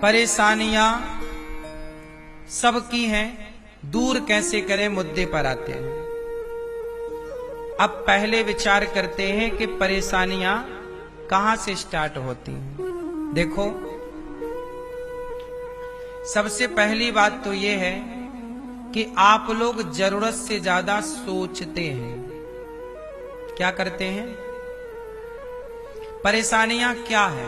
परेशानियां सबकी हैं, दूर कैसे करें मुद्दे पर आते हैं। अब पहले विचार करते हैं कि परेशानियां कहां से स्टार्ट होती हैं। देखो, सबसे पहली बात तो यह है कि आप लोग जरूरत से ज्यादा सोचते हैं। क्या करते हैं? परेशानियां क्या है?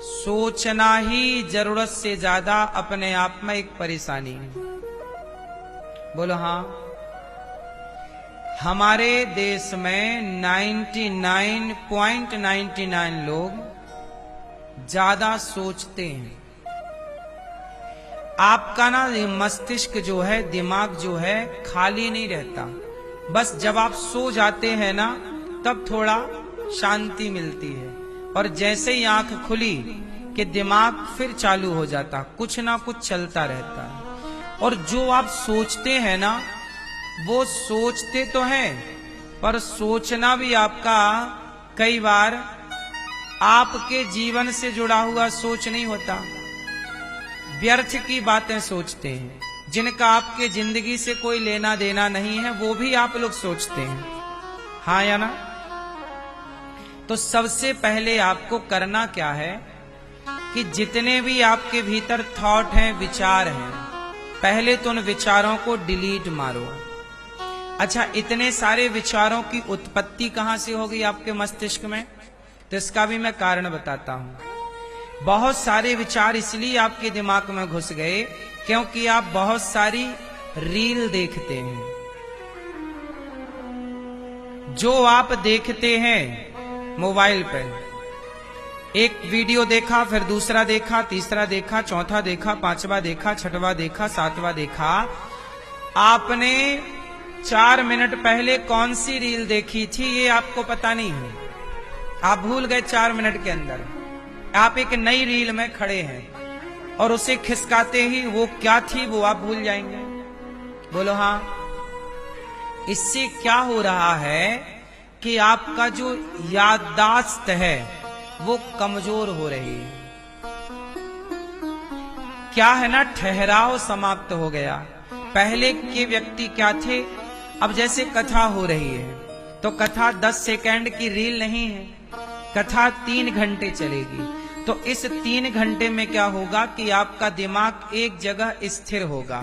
सोचना ही जरूरत से ज्यादा अपने आप में एक परेशानी है। बोलो हाँ। हमारे देश में 99.99 लोग ज्यादा सोचते हैं। आपका ना मस्तिष्क जो है, दिमाग जो है, खाली नहीं रहता। बस जब आप सो जाते हैं ना, तब थोड़ा शांति मिलती है, और जैसे ही आंख खुली कि दिमाग फिर चालू हो जाता, कुछ ना कुछ चलता रहता है। और जो आप सोचते हैं ना, वो सोचते तो हैं, पर सोचना भी आपका कई बार आपके जीवन से जुड़ा हुआ सोच नहीं होता। व्यर्थ की बातें सोचते हैं, जिनका आपके जिंदगी से कोई लेना देना नहीं है, वो भी आप लोग सोचते हैं। हाँ या ना? तो सबसे पहले आपको करना क्या है कि जितने भी आपके भीतर थॉट हैं, विचार हैं, पहले तो उन विचारों को डिलीट मारो। अच्छा, इतने सारे विचारों की उत्पत्ति कहां से होगी आपके मस्तिष्क में? तो इसका भी मैं कारण बताता हूं। बहुत सारे विचार इसलिए आपके दिमाग में घुस गए क्योंकि आप बहुत सारी रील देखते हैं। जो आप देखते हैं मोबाइल पर, एक वीडियो देखा, फिर दूसरा देखा, तीसरा देखा, चौथा देखा, पांचवा देखा, छठवां देखा, सातवां देखा। आपने 4 मिनट पहले कौन सी रील देखी थी ये आपको पता नहीं है। आप भूल गए 4 मिनट के अंदर। आप एक नई रील में खड़े हैं और उसे खिसकाते ही वो क्या थी वो आप भूल जाएंगे। बोलो हाँ। इससे क्या हो रहा है कि आपका जो याददाश्त है वो कमजोर हो रही है। क्या है ना, ठहराव समाप्त हो गया। पहले के व्यक्ति क्या थे, अब जैसे कथा हो रही है तो कथा 10 सेकंड की रील नहीं है, कथा 3 घंटे चलेगी। तो इस 3 घंटे में क्या होगा कि आपका दिमाग एक जगह स्थिर होगा।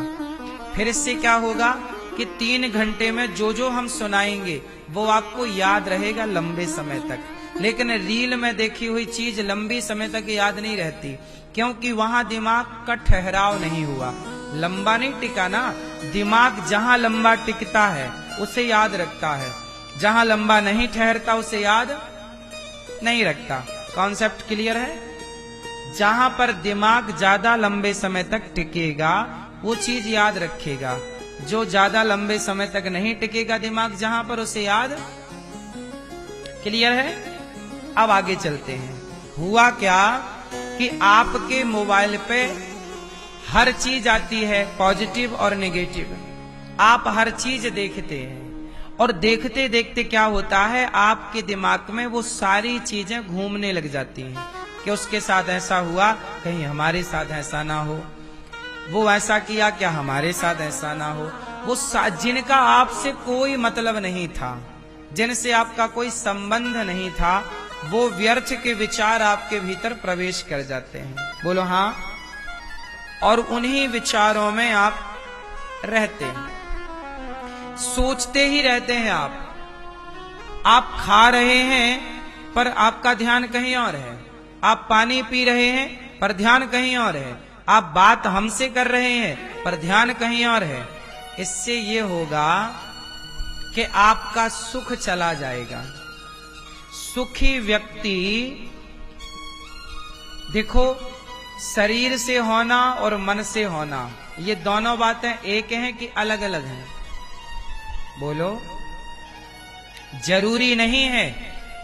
फिर इससे क्या होगा कि 3 घंटे में जो जो हम सुनाएंगे वो आपको याद रहेगा लंबे समय तक। लेकिन रील में देखी हुई चीज लंबी समय तक याद नहीं रहती, क्योंकि वहां दिमाग का ठहराव नहीं हुआ, लंबा नहीं टिका ना। दिमाग जहां लंबा टिकता है उसे याद रखता है, जहां लंबा नहीं ठहरता उसे याद नहीं रखता। कॉन्सेप्ट क्लियर है? जहां पर दिमाग ज्यादा लंबे समय तक टिकेगा वो चीज याद रखेगा, जो ज्यादा लंबे समय तक नहीं टिकेगा दिमाग जहां पर, उसे याद। क्लियर है? अब आगे चलते हैं। हुआ क्या कि आपके मोबाइल पे हर चीज आती है, पॉजिटिव और नेगेटिव। आप हर चीज देखते हैं और देखते देखते क्या होता है, आपके दिमाग में वो सारी चीजें घूमने लग जाती हैं कि उसके साथ ऐसा हुआ, कहीं हमारे साथ ऐसा ना हो, वो ऐसा किया, क्या हमारे साथ ऐसा ना हो। वो जिनका आपसे कोई मतलब नहीं था, जिनसे आपका कोई संबंध नहीं था, वो व्यर्थ के विचार आपके भीतर प्रवेश कर जाते हैं। बोलो हाँ। और उन्हीं विचारों में आप रहते हैं, सोचते ही रहते हैं। आप खा रहे हैं पर आपका ध्यान कहीं और है, आप पानी पी रहे हैं पर ध्यान कहीं और है, आप बात हमसे कर रहे हैं पर ध्यान कहीं और है। इससे ये होगा कि आपका सुख चला जाएगा। सुखी व्यक्ति, देखो, शरीर से होना और मन से होना, ये दोनों बातें एक हैं कि अलग अलग हैं? बोलो। जरूरी नहीं है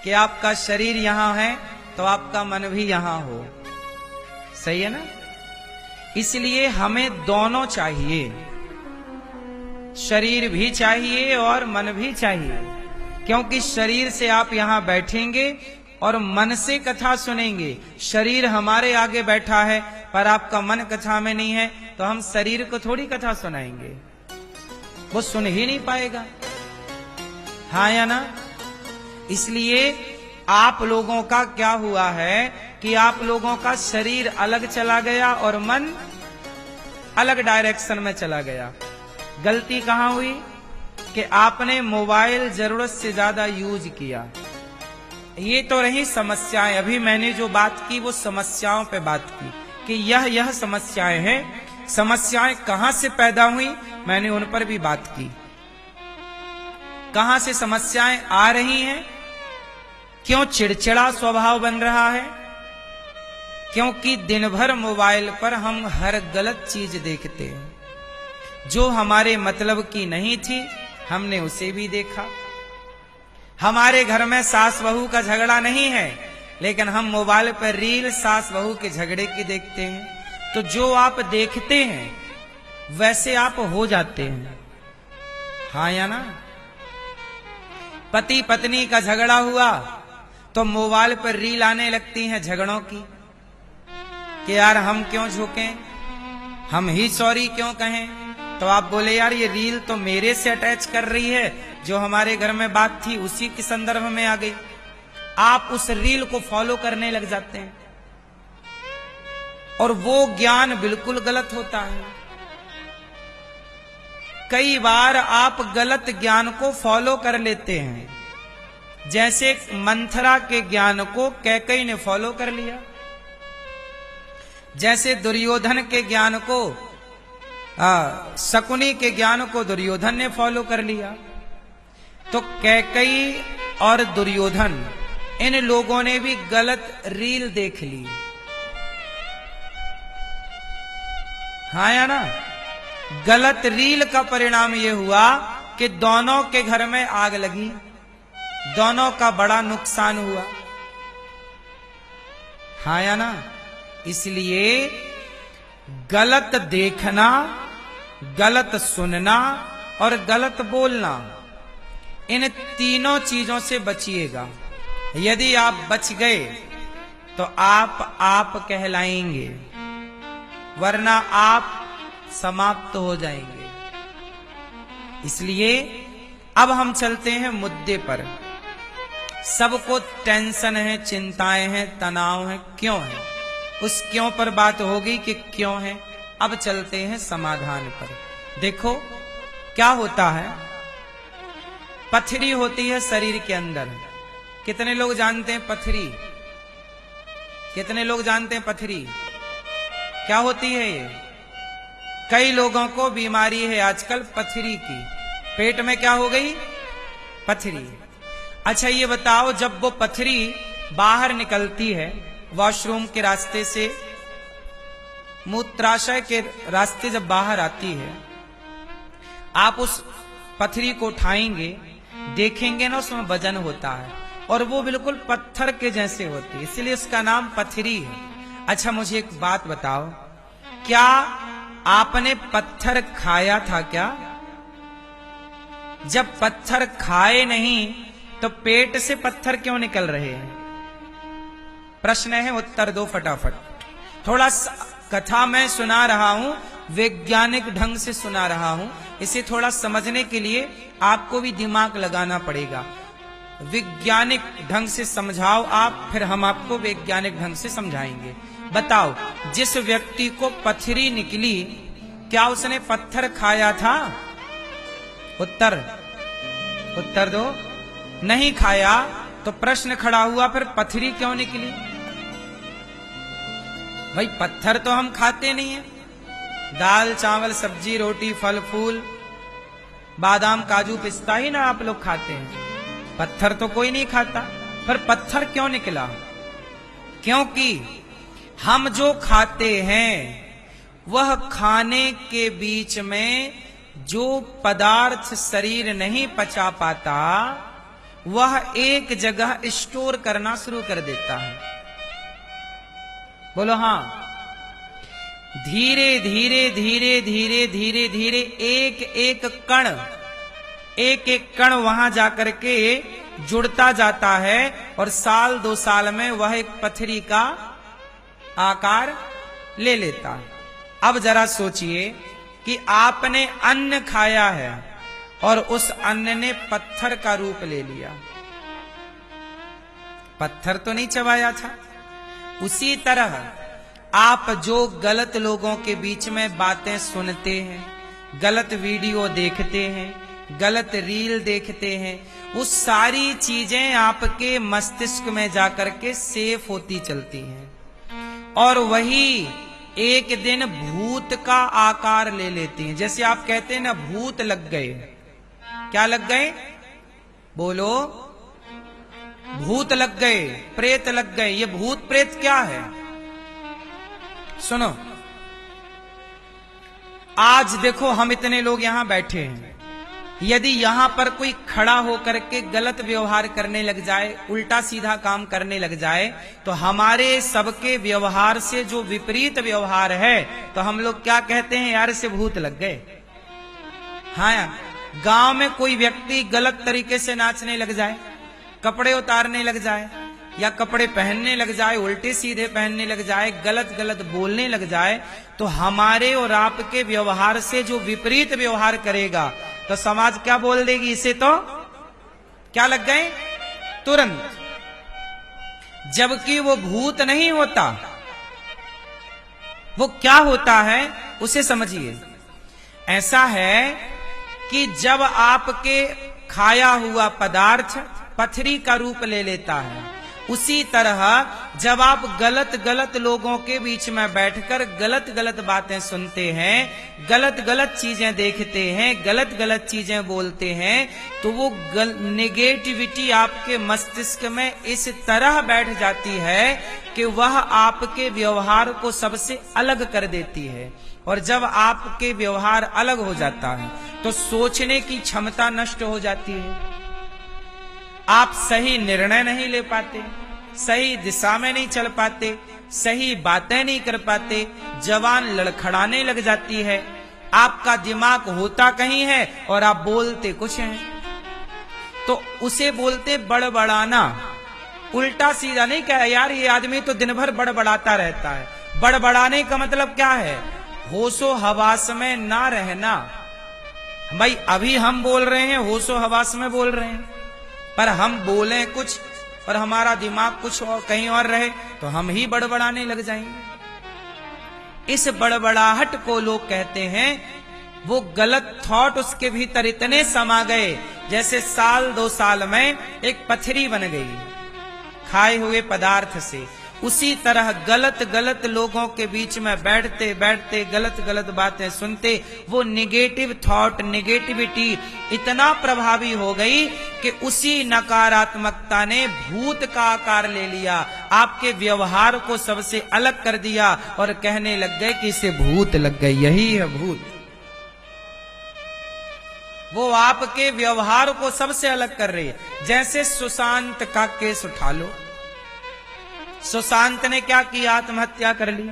कि आपका शरीर यहां है तो आपका मन भी यहां हो। सही है ना? इसलिए हमें दोनों चाहिए, शरीर भी चाहिए और मन भी चाहिए। क्योंकि शरीर से आप यहां बैठेंगे और मन से कथा सुनेंगे। शरीर हमारे आगे बैठा है पर आपका मन कथा में नहीं है, तो हम शरीर को थोड़ी कथा सुनाएंगे, वो सुन ही नहीं पाएगा। हाँ या ना? इसलिए आप लोगों का क्या हुआ है कि आप लोगों का शरीर अलग चला गया और मन अलग डायरेक्शन में चला गया। गलती कहां हुई कि आपने मोबाइल जरूरत से ज्यादा यूज किया। ये तो रही समस्याएं। अभी मैंने जो बात की वो समस्याओं पे बात की कि यह समस्याएं हैं। समस्याएं कहां से पैदा हुई, मैंने उन पर भी बात की। कहां से समस्याएं आ रही हैं, क्यों चिड़चिड़ा स्वभाव बन रहा है? क्योंकि दिन भर मोबाइल पर हम हर गलत चीज देखते हैं। जो हमारे मतलब की नहीं थी हमने उसे भी देखा। हमारे घर में सास बहू का झगड़ा नहीं है, लेकिन हम मोबाइल पर रील सास बहू के झगड़े की देखते हैं। तो जो आप देखते हैं वैसे आप हो जाते हैं। हाँ या ना? पति पत्नी का झगड़ा हुआ तो मोबाइल पर रील आने लगती हैं झगड़ों की कि यार हम क्यों झुकें, हम ही सॉरी क्यों कहें। तो आप बोले यार ये रील तो मेरे से अटैच कर रही है, जो हमारे घर में बात थी उसी के संदर्भ में आ गई। आप उस रील को फॉलो करने लग जाते हैं और वो ज्ञान बिल्कुल गलत होता है। कई बार आप गलत ज्ञान को फॉलो कर लेते हैं, जैसे मंथरा के ज्ञान को कैकेयी ने फॉलो कर लिया, जैसे दुर्योधन के ज्ञान को शकुनी के ज्ञान को दुर्योधन ने फॉलो कर लिया। तो कैकेयी और दुर्योधन इन लोगों ने भी गलत रील देख ली। हाँ या ना? गलत रील का परिणाम यह हुआ कि दोनों के घर में आग लगी, दोनों का बड़ा नुकसान हुआ। हाँ या ना? इसलिए गलत देखना, गलत सुनना और गलत बोलना, इन तीनों चीजों से बचिएगा। यदि आप बच गए तो आप कहलाएंगे, वरना आप समाप्त हो जाएंगे। इसलिए अब हम चलते हैं मुद्दे पर। सबको टेंशन है, चिंताएं हैं, तनाव है, क्यों है? उस क्यों पर बात होगी कि क्यों है। अब चलते हैं समाधान पर। देखो क्या होता है, पथरी होती है शरीर के अंदर। कितने लोग जानते हैं पथरी? कितने लोग जानते हैं पथरी क्या होती है? ये कई लोगों को बीमारी है आजकल पथरी की। पेट में क्या हो गई? पथरी। अच्छा ये बताओ, जब वो पथरी बाहर निकलती है वॉशरूम के रास्ते से, मूत्राशय के रास्ते जब बाहर आती है, आप उस पथरी को उठाएंगे, देखेंगे ना उसमें वजन होता है और वो बिल्कुल पत्थर के जैसे होती है, इसलिए उसका नाम पथरी है। अच्छा मुझे एक बात बताओ, क्या आपने पत्थर खाया था क्या? जब पत्थर खाए नहीं तो पेट से पत्थर क्यों निकल रहे हैं? प्रश्न है, उत्तर दो फटाफट। थोड़ा कथा मैं सुना रहा हूं, वैज्ञानिक ढंग से सुना रहा हूं, इसे थोड़ा समझने के लिए आपको भी दिमाग लगाना पड़ेगा। वैज्ञानिक ढंग से समझाओ आप, फिर हम आपको वैज्ञानिक ढंग से समझाएंगे। बताओ, जिस व्यक्ति को पथरी निकली, क्या उसने पत्थर खाया था? उत्तर दो। नहीं खाया तो प्रश्न खड़ा हुआ, फिर पथरी क्यों निकली? भाई पत्थर तो हम खाते नहीं है, दाल चावल सब्जी रोटी फल फूल बादाम काजू पिस्ता ही ना आप लोग खाते हैं, पत्थर तो कोई नहीं खाता। पर पत्थर क्यों निकला? क्योंकि हम जो खाते हैं वह खाने के बीच में जो पदार्थ शरीर नहीं पचा पाता, वह एक जगह स्टोर करना शुरू कर देता है। बोलो हाँ। धीरे धीरे धीरे धीरे धीरे धीरे एक एक कण वहां जाकर के जुड़ता जाता है और साल 2 साल में वह एक पथरी का आकार ले लेता है। अब जरा सोचिए कि आपने अन्न खाया है और उस अन्न ने पत्थर का रूप ले लिया। पत्थर तो नहीं चबाया था। उसी तरह आप जो गलत लोगों के बीच में बातें सुनते हैं, गलत वीडियो देखते हैं, गलत रील देखते हैं, वो सारी चीजें आपके मस्तिष्क में जाकर के सेफ होती चलती हैं और वही एक दिन भूत का आकार ले लेती हैं। जैसे आप कहते हैं ना, भूत लग गए। क्या लग गए? बोलो। भूत लग गए, प्रेत लग गए। ये भूत प्रेत क्या है? सुनो, आज देखो हम इतने लोग यहां बैठे हैं, यदि यहां पर कोई खड़ा होकर के गलत व्यवहार करने लग जाए, उल्टा सीधा काम करने लग जाए, तो हमारे सबके व्यवहार से जो विपरीत व्यवहार है, तो हम लोग क्या कहते हैं? यार से भूत लग गए। हाँ, गांव में कोई व्यक्ति गलत तरीके से नाचने लग जाए, कपड़े उतारने लग जाए या कपड़े पहनने लग जाए, उल्टे सीधे पहनने लग जाए, गलत गलत बोलने लग जाए, तो हमारे और आपके व्यवहार से जो विपरीत व्यवहार करेगा, तो समाज क्या बोल देगी? इसे तो क्या लग गए? तुरंत। जबकि वो भूत नहीं होता। वो क्या होता है उसे समझिए। ऐसा है कि जब आपके खाया हुआ पदार्थ पथरी का रूप ले लेता है, उसी तरह जब आप गलत गलत लोगों के बीच में बैठकर गलत गलत बातें सुनते हैं, गलत गलत चीजें देखते हैं, गलत गलत चीजें बोलते हैं, तो वो नेगेटिविटी आपके मस्तिष्क में इस तरह बैठ जाती है कि वह आपके व्यवहार को सबसे अलग कर देती है। और जब आपके व्यवहार अलग हो जाता है तो सोचने की क्षमता नष्ट हो जाती है। आप सही निर्णय नहीं ले पाते, सही दिशा में नहीं चल पाते, सही बातें नहीं कर पाते, जवान लड़खड़ाने लग जाती है, आपका दिमाग होता कहीं है और आप बोलते कुछ हैं। तो उसे बोलते बड़बड़ाना। उल्टा सीधा नहीं कहा यार ये आदमी तो दिन भर बड़बड़ाता रहता है। बड़बड़ाने का मतलब क्या है? होशो हवास में ना रहना। भाई अभी हम बोल रहे हैं, होशो हवास में बोल रहे हैं, पर हम बोले कुछ और हमारा दिमाग कुछ और कहीं और रहे तो हम ही बड़बड़ाने लग जाएंगे। इस बड़बड़ाहट को लोग कहते हैं, वो गलत थॉट उसके भीतर इतने समा गए जैसे साल 2 साल में एक पथरी बन गई खाए हुए पदार्थ से। उसी तरह गलत गलत लोगों के बीच में बैठते बैठते गलत गलत बातें सुनते वो निगेटिव थॉट, नेगेटिविटी इतना प्रभावी हो गई कि उसी नकारात्मकता ने भूत का आकार ले लिया, आपके व्यवहार को सबसे अलग कर दिया और कहने लग गए कि इसे भूत लग गई। यही है भूत। वो आपके व्यवहार को सबसे अलग कर रही है। जैसे सुशांत का केस उठा लो। सुशांत ने क्या किया? आत्महत्या कर ली।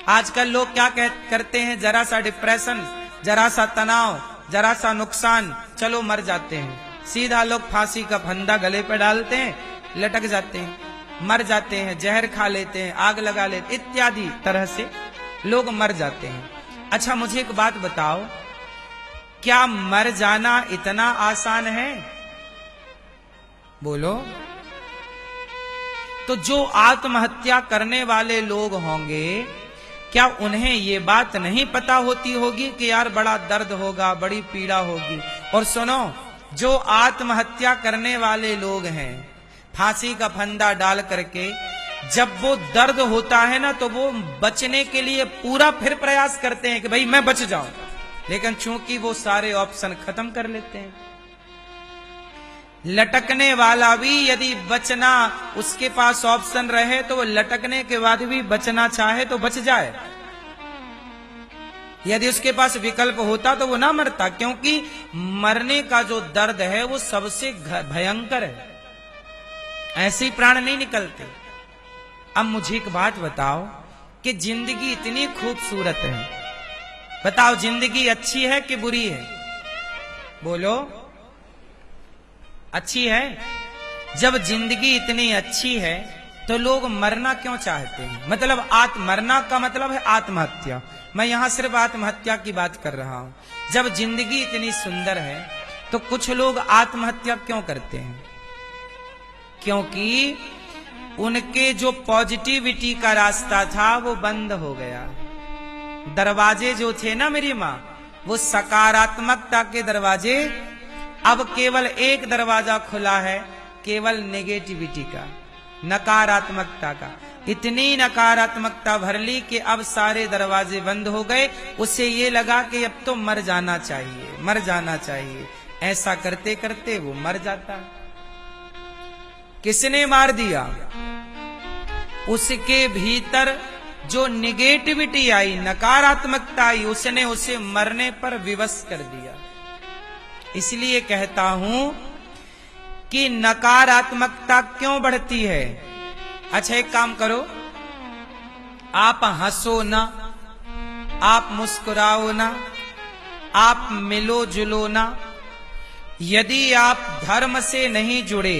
आजकल लोग क्या करते हैं? जरा सा डिप्रेशन, जरा सा तनाव, जरा सा नुकसान, चलो मर जाते हैं। सीधा लोग फांसी का फंदा गले पे डालते हैं, लटक जाते हैं, मर जाते हैं, जहर खा लेते हैं, आग लगा लेते, इत्यादि तरह से लोग मर जाते हैं। अच्छा मुझे एक बात बताओ, क्या मर जाना इतना आसान है? बोलो। तो जो आत्महत्या करने वाले लोग होंगे, क्या उन्हें ये बात नहीं पता होती होगी कि यार बड़ा दर्द होगा, बड़ी पीड़ा होगी? और सुनो, जो आत्महत्या करने वाले लोग हैं, फांसी का फंदा डाल करके जब वो दर्द होता है ना, तो वो बचने के लिए पूरा फिर प्रयास करते हैं कि भाई मैं बच जाऊं, लेकिन चूंकि वो सारे ऑप्शन खत्म कर लेते हैं। लटकने वाला भी यदि बचना उसके पास ऑप्शन रहे तो वो लटकने के बाद भी बचना चाहे तो बच जाए। यदि उसके पास विकल्प होता तो वो ना मरता, क्योंकि मरने का जो दर्द है वो सबसे भयंकर है, ऐसे ही प्राण नहीं निकलते। अब मुझे एक बात बताओ कि जिंदगी इतनी खूबसूरत है, बताओ जिंदगी अच्छी है कि बुरी है? बोलो। अच्छी है? जब जिंदगी इतनी अच्छी है तो लोग मरना क्यों चाहते हैं? मतलब मरना का मतलब है आत्महत्या। मैं यहां सिर्फ आत्महत्या की बात कर रहा हूं। जब जिंदगी इतनी सुंदर है तो कुछ लोग आत्महत्या क्यों करते हैं? क्योंकि उनके जो पॉजिटिविटी का रास्ता था वो बंद हो गया। दरवाजे जो थे ना मेरी माँ, वो सकारात्मकता के दरवाजे, अब केवल एक दरवाजा खुला है, केवल नेगेटिविटी का, नकारात्मकता का। इतनी नकारात्मकता भर ली कि अब सारे दरवाजे बंद हो गए। उसे ये लगा कि अब तो मर जाना चाहिए, मर जाना चाहिए। ऐसा करते करते वो मर जाता। किसने मार दिया? उसके भीतर जो निगेटिविटी आई, नकारात्मकता आई, उसने उसे मरने पर विवश कर दिया। इसलिए कहता हूं कि नकारात्मकता क्यों बढ़ती है? अच्छा एक काम करो, आप हंसो ना, आप मुस्कुराओ ना, आप मिलो जुलो ना। यदि आप धर्म से नहीं जुड़े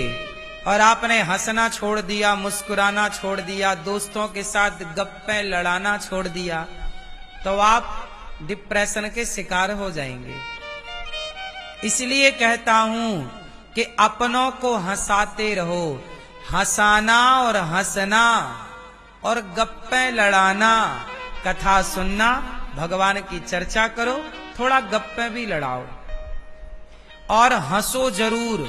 और आपने हंसना छोड़ दिया, मुस्कुराना छोड़ दिया, दोस्तों के साथ गप्पे लड़ाना छोड़ दिया, तो आप डिप्रेशन के शिकार हो जाएंगे। इसलिए कहता हूं कि अपनों को हंसाते रहो। हंसाना और हंसना और गप्पे लड़ाना, कथा सुनना, भगवान की चर्चा करो, थोड़ा गप्पे भी लड़ाओ और हंसो जरूर,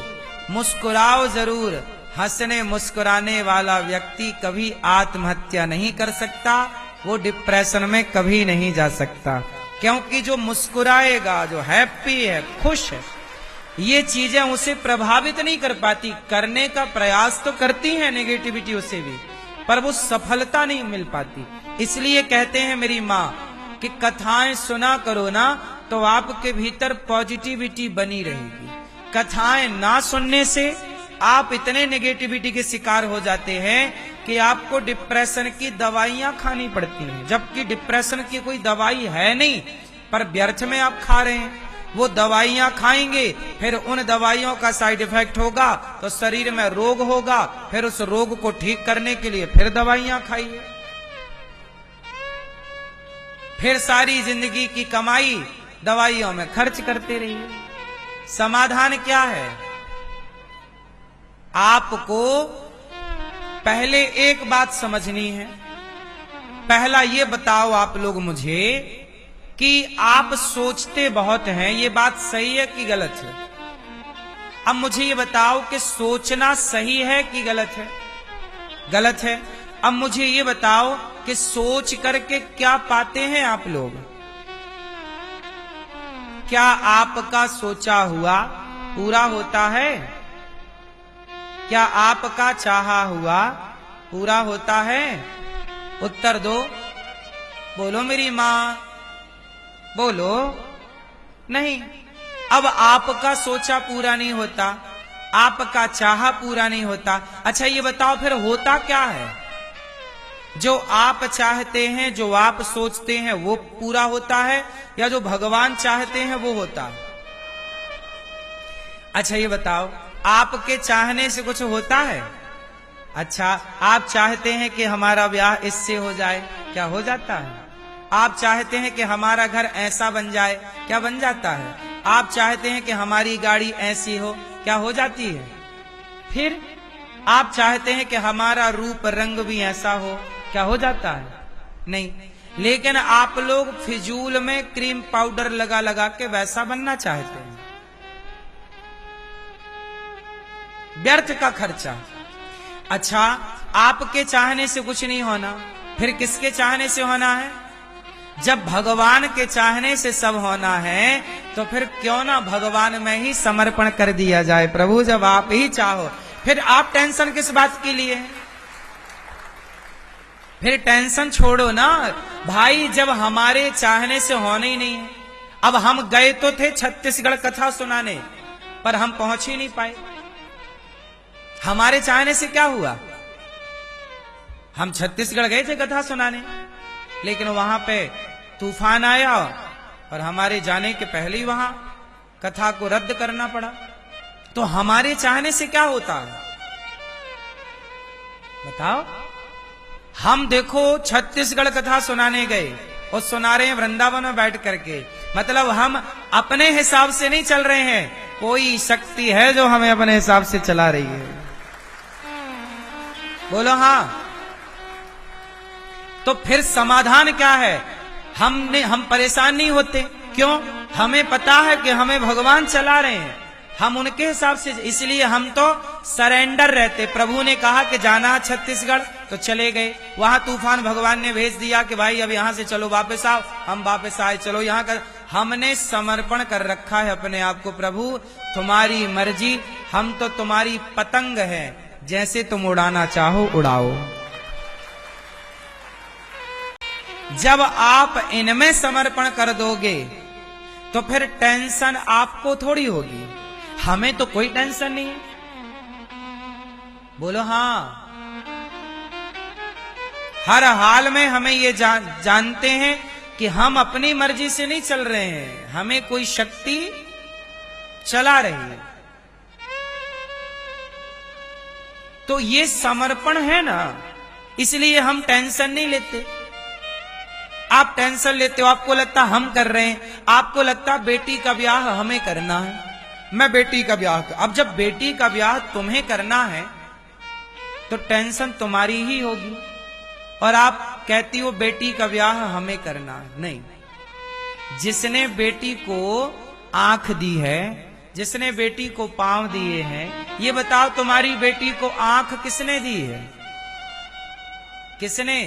मुस्कुराओ जरूर। हंसने मुस्कुराने वाला व्यक्ति कभी आत्महत्या नहीं कर सकता, वो डिप्रेशन में कभी नहीं जा सकता। क्योंकि जो मुस्कुराएगा, जो हैप्पी है, खुश है, ये चीजें उसे प्रभावित नहीं कर पाती। करने का प्रयास तो करती है नेगेटिविटी उसे भी, पर वो सफलता नहीं मिल पाती। इसलिए कहते हैं मेरी माँ कि कथाएं सुना करो ना, तो आपके भीतर पॉजिटिविटी बनी रहेगी। कथाएं ना सुनने से आप इतने नेगेटिविटी के शिकार हो जाते हैं कि आपको डिप्रेशन की दवाइयां खानी पड़ती हैं, जबकि डिप्रेशन की कोई दवाई है नहीं, पर व्यर्थ में आप खा रहे हैं। वो दवाइयां खाएंगे, फिर उन दवाइयों का साइड इफेक्ट होगा तो शरीर में रोग होगा, फिर उस रोग को ठीक करने के लिए फिर दवाइयां खाइए, फिर सारी जिंदगी की कमाई दवाइयों में खर्च करते रहिए। समाधान क्या है? आपको पहले एक बात समझनी है। पहला ये बताओ आप लोग मुझे कि आप सोचते बहुत हैं, ये बात सही है कि गलत है? अब मुझे ये बताओ कि सोचना सही है कि गलत है? गलत है। अब मुझे ये बताओ कि सोच करके क्या पाते हैं आप लोग? क्या आपका सोचा हुआ पूरा होता है? क्या आपका चाहा हुआ पूरा होता है? उत्तर दो, बोलो मेरी मां, बोलो। नहीं। अब आपका सोचा पूरा नहीं होता, आपका चाहा पूरा नहीं होता। अच्छा ये बताओ फिर होता क्या है? जो आप चाहते हैं, जो आप सोचते हैं, वो पूरा होता है या जो भगवान चाहते हैं वो होता है? अच्छा ये बताओ, आपके चाहने से कुछ होता है? अच्छा आप चाहते हैं कि हमारा ब्याह इससे हो जाए, क्या हो जाता है? आप चाहते हैं कि हमारा घर ऐसा बन जाए, क्या बन जाता है? आप चाहते हैं कि हमारी गाड़ी ऐसी हो, क्या हो जाती है? फिर आप चाहते हैं कि हमारा रूप रंग भी ऐसा हो, क्या हो जाता है? नहीं। लेकिन आप लोग फिजूल में क्रीम पाउडर लगा लगा के वैसा बनना चाहते हैं, व्यर्थ का खर्चा। अच्छा आपके चाहने से कुछ नहीं होना, फिर किसके चाहने से होना है? जब भगवान के चाहने से सब होना है तो फिर क्यों ना भगवान में ही समर्पण कर दिया जाए। प्रभु जब आप ही चाहो, फिर आप टेंशन किस बात के लिए? फिर टेंशन छोड़ो ना भाई, जब हमारे चाहने से होने ही नहीं है। अब हम गए तो थे छत्तीसगढ़ कथा सुनाने, पर हम पहुंच ही नहीं पाए। हमारे चाहने से क्या हुआ? हम छत्तीसगढ़ गए थे कथा सुनाने, लेकिन वहां पे तूफान आया और हमारे जाने के पहले ही वहां कथा को रद्द करना पड़ा। तो हमारे चाहने से क्या होता है? बताओ। हम देखो छत्तीसगढ़ कथा सुनाने गए और सुना रहे हैं वृंदावन में बैठ करके, मतलब हम अपने हिसाब से नहीं चल रहे हैं, कोई शक्ति है जो हमें अपने हिसाब से चला रही है। बोलो हाँ। तो फिर समाधान क्या है? हम परेशान नहीं होते। क्यों? हमें पता है कि हमें भगवान चला रहे हैं, हम उनके हिसाब से, इसलिए हम तो सरेंडर रहते। प्रभु ने कहा कि जाना छत्तीसगढ़, तो चले गए। वहां तूफान भगवान ने भेज दिया कि भाई अब यहां से चलो, वापस आओ। हम वापस आए, चलो यहां कर। हमने समर्पण कर रखा है अपने आप को, प्रभु तुम्हारी मर्जी, हम तो तुम्हारी पतंग है, जैसे तुम उड़ाना चाहो उड़ाओ। जब आप इनमें समर्पण कर दोगे तो फिर टेंशन आपको थोड़ी होगी, हमें तो कोई टेंशन नहीं है। बोलो हाँ। हर हाल में हमें ये जानते हैं कि हम अपनी मर्जी से नहीं चल रहे हैं, हमें कोई शक्ति चला रही है। तो ये समर्पण है ना, इसलिए हम टेंशन नहीं लेते। आप टेंशन लेते हो, आपको लगता हम कर रहे हैं, आपको लगता बेटी का ब्याह हमें करना है, मैं बेटी का ब्याह अब जब बेटी का ब्याह तुम्हें करना है तो टेंशन तुम्हारी ही होगी, और आप कहती हो बेटी का ब्याह हमें करना है। नहीं, जिसने बेटी को आंख दी है, जिसने बेटी को पांव दिए हैं, ये बताओ तुम्हारी बेटी को आंख किसने दी है? किसने?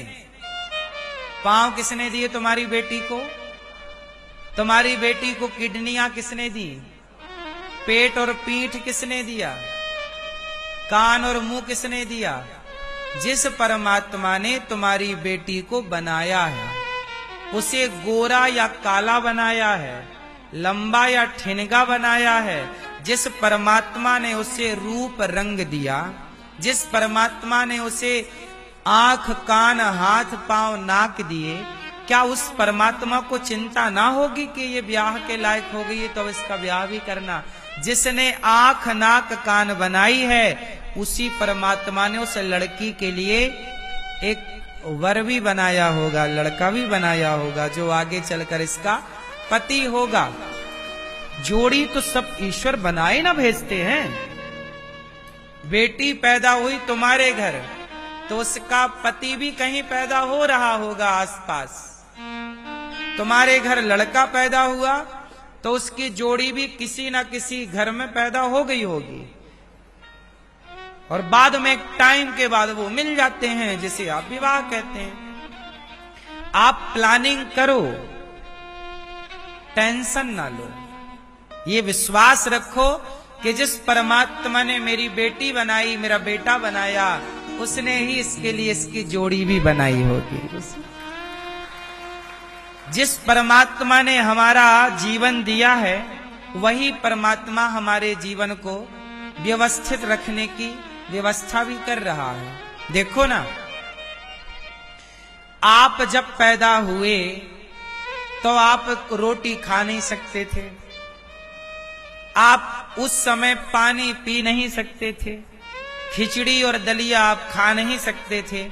पांव किसने दिए तुम्हारी बेटी को? तुम्हारी बेटी को किडनियां किसने दी? पेट और पीठ किसने दिया? कान और मुंह किसने दिया? जिस परमात्मा ने तुम्हारी बेटी को बनाया है, उसे गोरा या काला बनाया है, लंबा या ठिनगा बनाया है, जिस परमात्मा ने उसे रूप रंग दिया, जिस परमात्मा ने उसे आंख कान हाथ पांव नाक दिए, क्या उस परमात्मा को चिंता ना होगी कि ये ब्याह के लायक हो गई है तो इसका ब्याह भी करना? जिसने आंख नाक कान बनाई है, उसी परमात्मा ने उस लड़की के लिए एक वर भी बनाया होगा, लड़का भी बनाया होगा, जो आगे चलकर इसका पति होगा। जोड़ी तो सब ईश्वर बनाए ना भेजते हैं। बेटी पैदा हुई तुम्हारे घर, तो उसका पति भी कहीं पैदा हो रहा होगा आसपास। तुम्हारे घर लड़का पैदा हुआ तो उसकी जोड़ी भी किसी ना किसी घर में पैदा हो गई होगी, और बाद में एक टाइम के बाद वो मिल जाते हैं, जिसे आप विवाह कहते हैं। आप प्लानिंग करो, टेंशन ना लो, ये विश्वास रखो कि जिस परमात्मा ने मेरी बेटी बनाई, मेरा बेटा बनाया, उसने ही इसके लिए इसकी जोड़ी भी बनाई होगी। जिस परमात्मा ने हमारा जीवन दिया है, वही परमात्मा हमारे जीवन को व्यवस्थित रखने की व्यवस्था भी कर रहा है। देखो ना, आप जब पैदा हुए तो आप रोटी खा नहीं सकते थे, आप उस समय पानी पी नहीं सकते थे, खिचड़ी और दलिया आप खा नहीं सकते थे।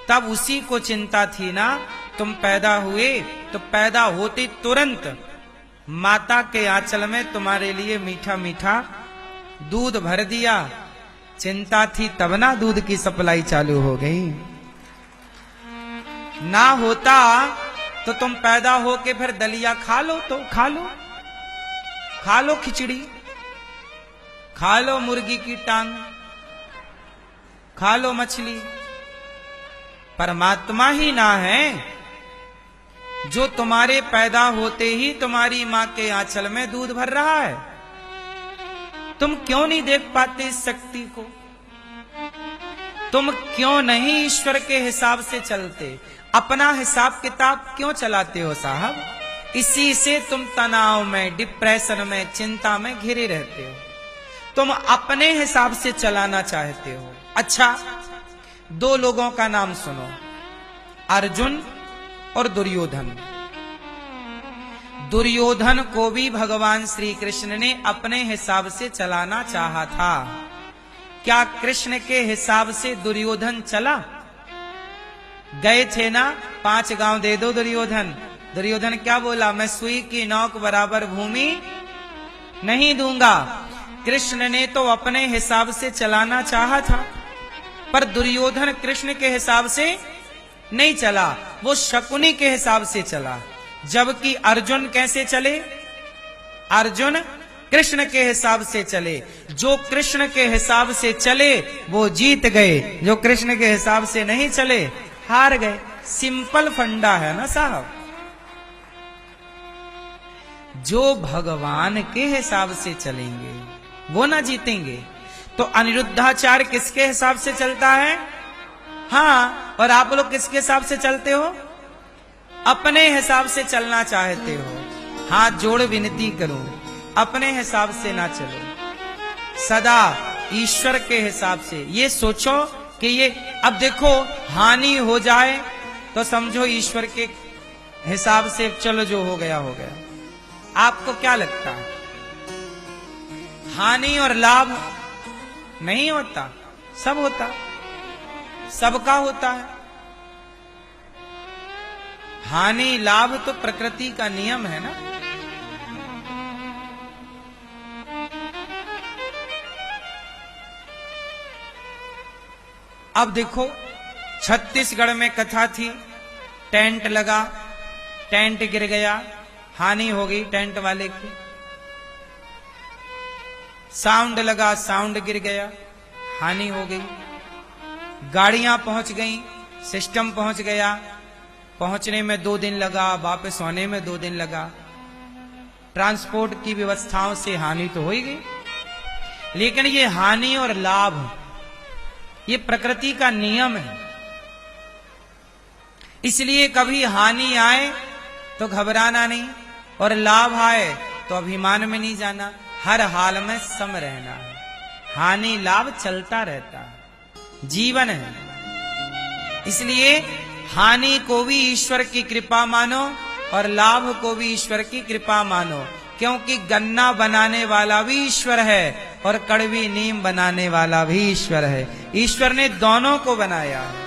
तब उसी को चिंता थी ना, तुम पैदा हुए तो पैदा होते तुरंत माता के आंचल में तुम्हारे लिए मीठा मीठा दूध भर दिया। चिंता थी तब ना दूध की सप्लाई चालू हो गई। ना होता तो तुम पैदा होके फिर दलिया खा लो, तो खा लो खिचड़ी, खा लो मुर्गी की टांग, खा लो मछली। परमात्मा ही ना है जो तुम्हारे पैदा होते ही तुम्हारी मां के आंचल में दूध भर रहा है? तुम क्यों नहीं देख पाते इस शक्ति को? तुम क्यों नहीं ईश्वर के हिसाब से चलते? अपना हिसाब किताब क्यों चलाते हो साहब? इसी से तुम तनाव में, डिप्रेशन में, चिंता में घिरे रहते हो। तुम अपने हिसाब से चलाना चाहते हो। अच्छा, दो लोगों का नाम सुनो, अर्जुन और दुर्योधन। दुर्योधन को भी भगवान श्री कृष्ण ने अपने हिसाब से चलाना चाहा था। क्या कृष्ण के हिसाब से दुर्योधन चला? गए थे ना 5 गांव दे दो दुर्योधन। दुर्योधन क्या बोला? मैं सुई की नोक बराबर भूमि नहीं दूंगा। कृष्ण ने तो अपने हिसाब से चलाना चाहा था, पर दुर्योधन कृष्ण के हिसाब से नहीं चला, वो शकुनी के हिसाब से चला। जबकि अर्जुन कैसे चले? अर्जुन कृष्ण के हिसाब से चले। जो कृष्ण के हिसाब से चले वो जीत गए, जो कृष्ण के हिसाब से नहीं चले हार गए। सिंपल फंडा है ना साहब। जो भगवान के हिसाब से चलेंगे वो ना जीतेंगे। तो अनिरुद्धाचार्य किसके हिसाब से चलता है? हाँ, और आप लोग किसके हिसाब से चलते हो? अपने हिसाब से चलना चाहते हो। हाथ जोड़ विनती करूं, अपने हिसाब से ना चलो, सदा ईश्वर के हिसाब से। ये सोचो कि ये अब देखो हानि हो जाए तो समझो ईश्वर के हिसाब से चलो, जो हो गया हो गया। आपको क्या लगता है? हानि और लाभ नहीं होता? सब होता, सबका होता है। हानि लाभ तो प्रकृति का नियम है ना। अब देखो छत्तीसगढ़ में कथा थी, टेंट लगा, टेंट गिर गया, हानि हो गई टेंट वाले की। साउंड लगा, साउंड गिर गया, हानि हो गई। गाड़ियां पहुंच गई, सिस्टम पहुंच गया, पहुंचने में 2 दिन लगा, वापस होने में 2 दिन लगा। ट्रांसपोर्ट की व्यवस्थाओं से हानि तो हो ही गई। लेकिन ये हानि और लाभ ये प्रकृति का नियम है। इसलिए कभी हानि आए तो घबराना नहीं, और लाभ आए तो अभिमान में नहीं जाना। हर हाल में सम रहना है। हानि लाभ चलता रहता है, जीवन है। इसलिए हानि को भी ईश्वर की कृपा मानो और लाभ को भी ईश्वर की कृपा मानो, क्योंकि गन्ना बनाने वाला भी ईश्वर है और कड़वी नीम बनाने वाला भी ईश्वर है। ईश्वर ने दोनों को बनाया है।